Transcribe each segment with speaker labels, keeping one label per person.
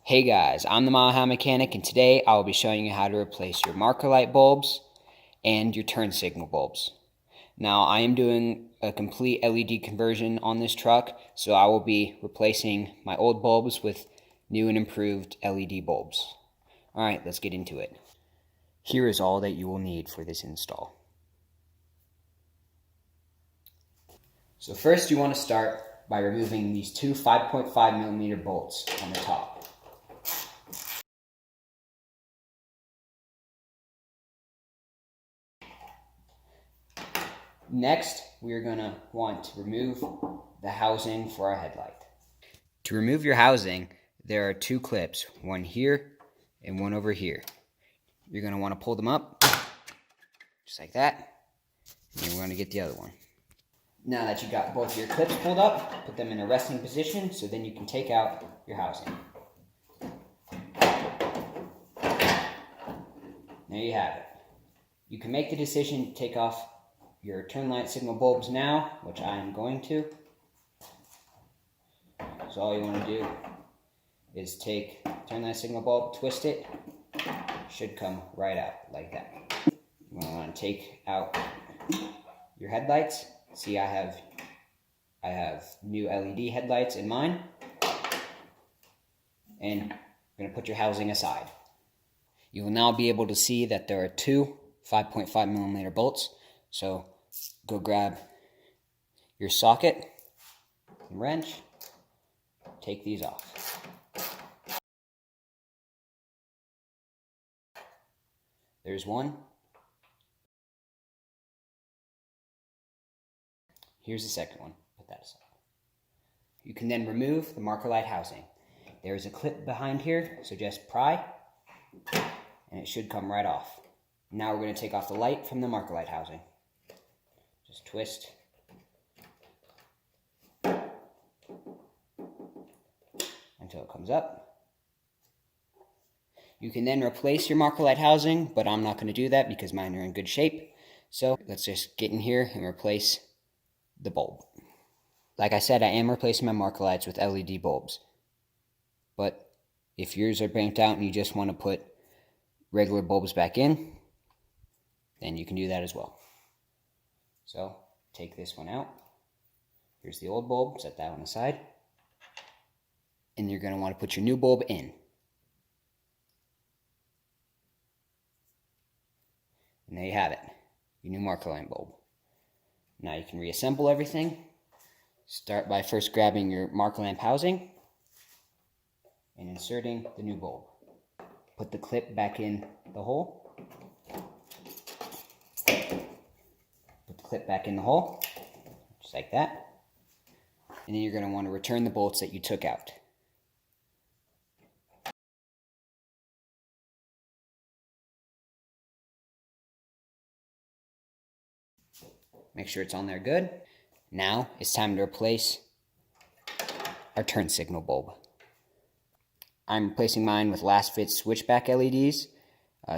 Speaker 1: Hey guys, I'm the Mile High Mechanic, and today I will be showing you how to replace your marker light bulbs and your turn signal bulbs. Now I am doing a complete LED conversion on this truck, so I will be replacing my old bulbs with new and improved LED bulbs. Alright, let's get into it. Here is all that you will need for this install. So first you want to start by removing these two 5.5mm bolts on the top. Next, we are going to want to remove the housing for our headlight. To remove your housing, there are two clips, one here and one over here. You're going to want to pull them up, just like that, and you're going to get the other one. Now that you've got both your clips pulled up, put them in a resting position so then you can take out your housing. There you have it. You can make the decision to take off your turn light signal bulbs now, which I am going to. So all you want to do is take turn light signal bulb, twist it, should come right out like that. You want to take out your headlights. See, I have new LED headlights in mine, and I'm going to put your housing aside. You will now be able to see that there are two 5.5mm bolts. So go grab your socket and wrench, take these off. There's one. Here's the second one. Put that aside. You can then remove the marker light housing. There is a clip behind here, so just pry, and it should come right off. Now we're going to take off the light from the marker light housing. Just twist. Until it comes up. You can then replace your marker light housing, but I'm not going to do that because mine are in good shape. So let's just get in here and replace the bulb. Like I said, I am replacing my marker lights with LED bulbs. But if yours are banked out and you just want to put regular bulbs back in, then you can do that as well. So take this one out. Here's the old bulb, set that one aside. And you're going to want to put your new bulb in. And there you have it, your new marker light bulb. Now you can reassemble everything. Start by first grabbing your marker lamp housing and inserting the new bulb. Put the clip back in the hole. Put the clip back in the hole, just like that. And then you're going to want to return the bolts that you took out. Make sure it's on there good. Now it's time to replace our turn signal bulb. I'm replacing mine with LASFIT switchback LEDs.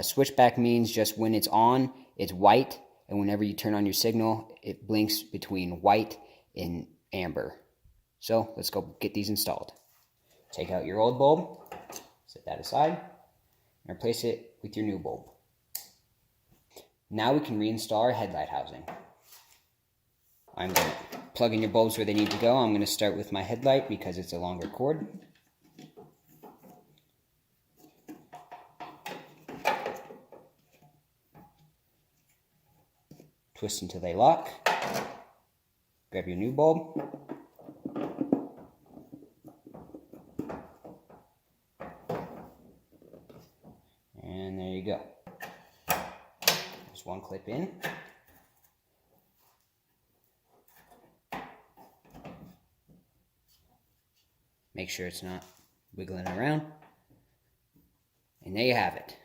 Speaker 1: Switchback means just when it's on, it's white, and whenever you turn on your signal, it blinks between white and amber. So let's go get these installed. Take out your old bulb, set that aside, and replace it with your new bulb. Now we can reinstall our headlight housing. I'm going to plug in your bulbs where they need to go. I'm going to start with my headlight because it's a longer cord. Twist until they lock. Grab your new bulb. And there you go. There's one clip in. Make sure it's not wiggling around. And there you have it.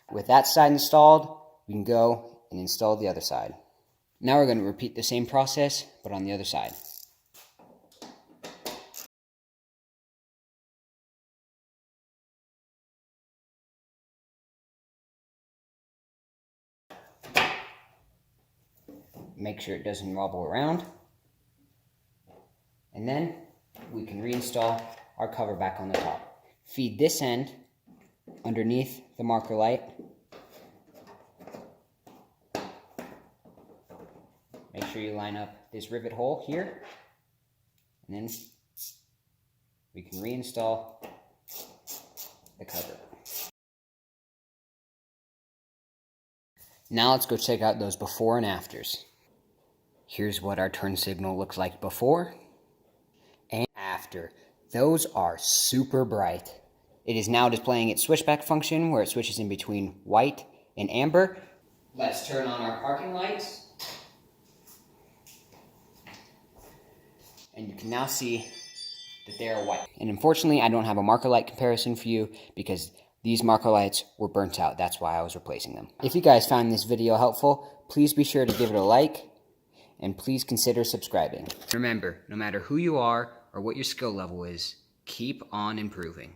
Speaker 1: With that side installed, we can go and install the other side. Now we're going to repeat the same process, but on the other side. Make sure it doesn't wobble around. And then we can reinstall our cover back on the top. feed this end underneath the marker light. Make sure you line up this rivet hole here, and then we can reinstall the cover. Now let's go check out those before and afters. Here's what our turn signal looks like before and after. Those are super bright. It is now displaying its switchback function where it switches in between white and amber. Let's turn on our parking lights. And you can now see that they are white. And unfortunately, I don't have a marker light comparison for you because these marker lights were burnt out. That's why I was replacing them. If you guys found this video helpful, please be sure to give it a like and please consider subscribing. Remember, no matter who you are or what your skill level is, keep on improving.